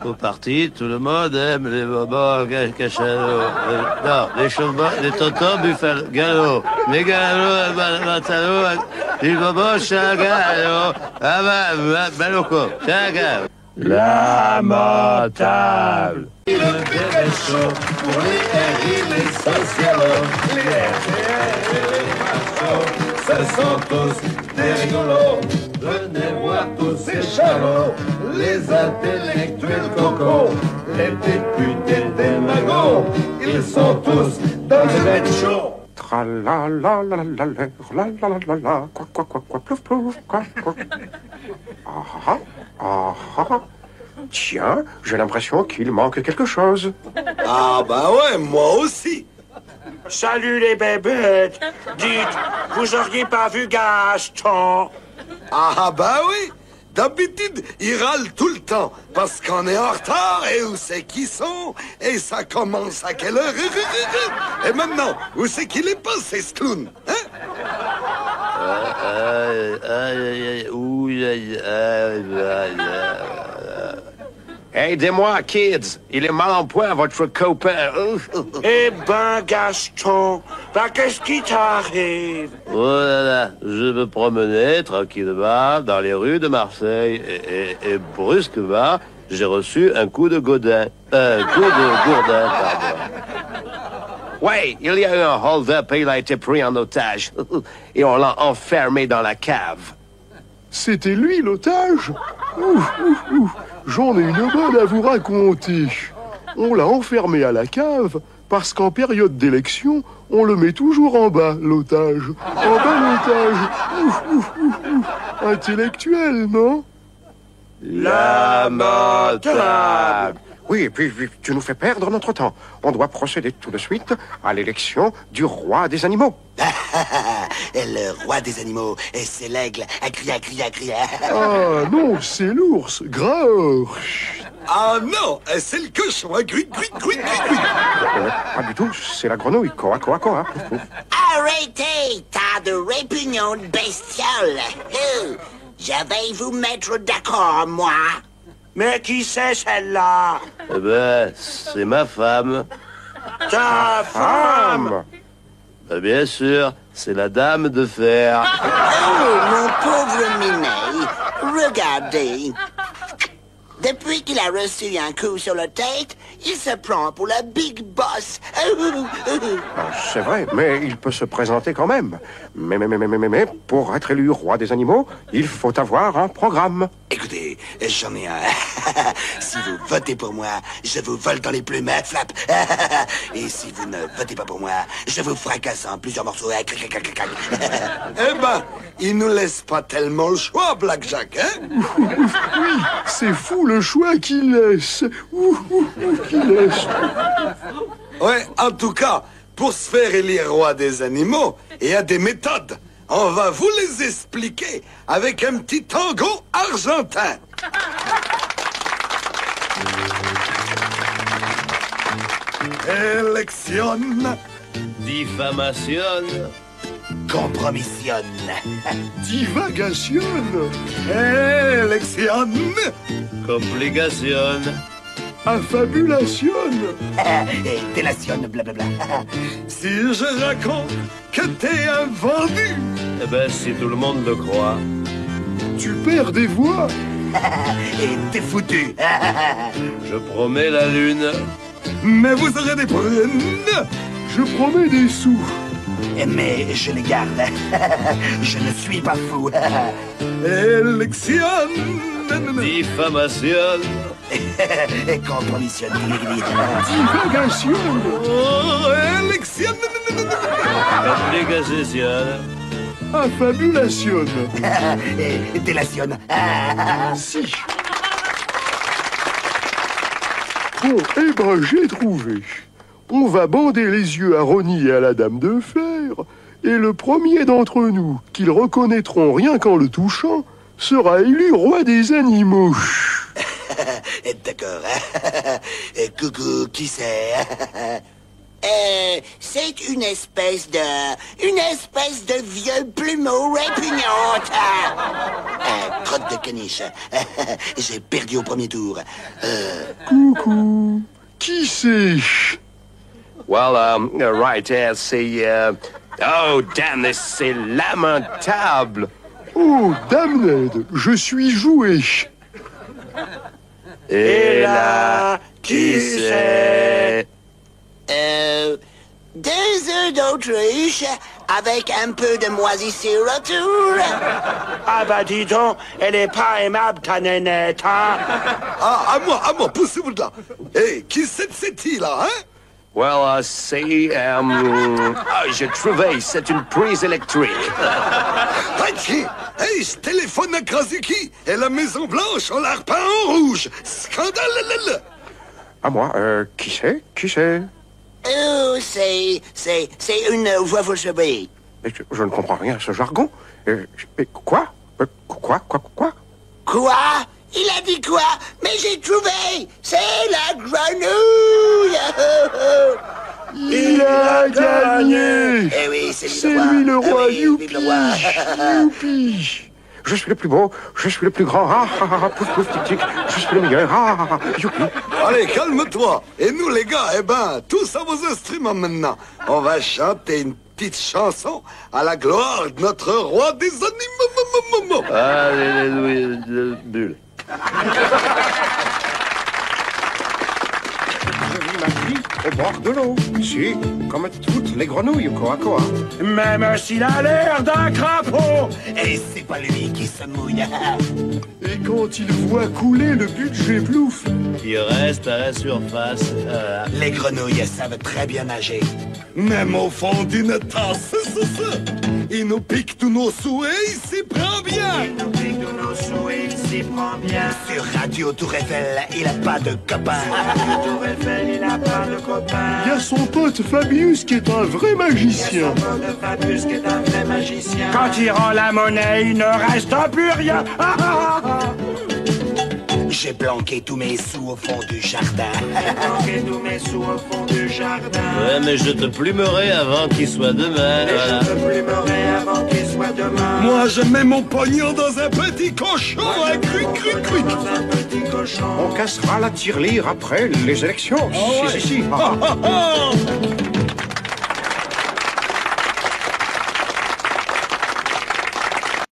Au parti, tout le monde aime les bobos cachalots. Non, les chevaux, les tontons buffalo, galop. Les galops, matalo, les bobos chagalo. Ah bah, baloco, chagalo. Lamentable. Le bébé chaud pour les R et les socialos. Les RTL et les machos, ce sont tous des rigolos. Venez voir tous ces chalots, les intellectuels cocos, les députés des magots, ils sont tous dans le même show. Tra-la-la-la-la-la-la-la-la, quoi, plouf, plouf, quoi. Ah, ah, ah. Tiens, j'ai l'impression qu'il manque quelque chose. Ah bah ouais, moi aussi. Salut les bébêtes. Dites, vous auriez pas vu Gaston? Ah bah oui. D'habitude, ils râlent tout le temps parce qu'on est en retard et où c'est qu'ils sont et ça commence à quelle heure et maintenant, où c'est qu'il est passé ce clown, hein? Aidez-moi, kids. Il est mal en point, votre copain. Eh ben, Gaston, bah qu'est-ce qui t'arrive? Oh là là, je me promenais tranquillement dans les rues de Marseille et brusquement, j'ai reçu un coup de Gourdin, pardon. Ouais, il y a eu un hold-up et il a été pris en otage. Et on l'a enfermé dans la cave. C'était lui, l'otage? J'en ai une bonne à vous raconter. On l'a enfermé à la cave parce qu'en période d'élection, on le met toujours en bas, l'otage. En bas, l'otage. Intellectuel, non? Lamentable. Oui, et puis tu nous fais perdre notre temps. On doit procéder tout de suite à l'élection du roi des animaux. Le roi des animaux, et c'est l'aigle. Cria. Ah non, c'est l'ours, Grahor. Ah non, c'est le cochon, gui. Pas du tout, c'est la grenouille. Coa. Arrêtez, tas de répugnants de bestioles. Je vais vous mettre d'accord, moi. Mais qui c'est celle-là? Eh ben, c'est ma femme. Ta femme? Ben, bien sûr, c'est la dame de fer. Oh, mon pauvre Minet, regardez. Depuis qu'il a reçu un coup sur la tête, il se prend pour la big boss. C'est vrai, mais il peut se présenter quand même. Mais, pour être élu roi des animaux, il faut avoir un programme. Écoutez, j'en ai un. Si vous votez pour moi, je vous vole dans les plumes, flap. Et si vous ne votez pas pour moi, je vous fracasse en plusieurs morceaux. Eh ben, il nous laisse pas tellement le choix, Blackjack, hein? Oui, c'est fou le choix qu'il laisse. Qu'il laisse. Ouais, en tout cas, pour se faire élire roi des animaux, il y a des méthodes. On va vous les expliquer avec un petit tango argentin. Élection, Diffamation. Compromissionne. Divagation. élection, Complication. Affabulation. Et délationne, blablabla. si je raconte que t'es un vendu, Eh ben, si tout le monde le croit. Tu perds des voix. Et t'es foutu. Je promets la lune. mais vous aurez des prunes. Je promets des sous. Mais je les garde. Je ne suis pas fou. Élection, Diffamation. Compromissionne. Divagation. oh, élection, Complication. Affabulation. Et délationne. Si. Bon, eh ben, j'ai trouvé. On va bander les yeux à Ronnie et à la Dame de Fer, et le premier d'entre nous, qu'ils reconnaîtront rien qu'en le touchant, sera élu roi des animaux. D'accord. Coucou, qui c'est? C'est une espèce de vieux plumeau répugnante. Crotte de caniche. J'ai perdu au premier tour. Coucou. Qui c'est? Well, right, c'est... Oh, damn, c'est lamentable. Oh, Dame Ned, je suis joué. Et là, qui c'est? Deux œufs d'autruche avec un peu de moisissure autour. Ah bah dis donc, elle est pas aimable ta nénette, hein? Ah, à moi, poussez-vous de là. Hé, qui c'est de cette île-là, hein? Well, c'est... j'ai trouvé, c'est une prise électrique. Hachi! Hey, je téléphone à Krasuki et la Maison Blanche, on l'a repeint en rouge. Scandale! Ah, À moi, qui c'est? Qui c'est? Oh, c'est une voix cheveux. Je ne comprends rien à ce jargon. Mais quoi? Quoi? Quoi? Il a dit quoi? Mais j'ai trouvé! C'est la grenouille! Il a gagné! Eh oui, c'est lui le roi, youpi! youpi! Youpi! Je suis le plus beau, je suis le plus grand, pouf pouf tic tic, je suis le meilleur, youpi! Allez, calme-toi. Et nous, les gars, tous à vos instruments maintenant. On va chanter une petite chanson à la gloire de notre roi des animaux. Alléluia, bulle. Je vis ma vie au bord de l'eau, si, comme toutes les grenouilles Koa. Même s'il a l'air d'un crapaud. Et c'est pas lui qui se mouille. Et quand il voit couler le budget plouf, Il reste à la surface. Les grenouilles savent très bien nager. Même au fond d'une tasse, il nous pique tous nos sous et il s'y prend bien. Sur Radio Tour Eiffel, il a pas de copain. il y a son pote Fabius qui est un vrai magicien. Quand il rend la monnaie, il ne reste plus rien. J'ai planqué tous mes sous au fond du jardin. Ouais, mais je te plumerai avant qu'il soit demain. Voilà. Moi, je mets mon pognon dans un petit cochon, un cric. On cassera la tirelire après les élections. Si. Ah, ah, ah.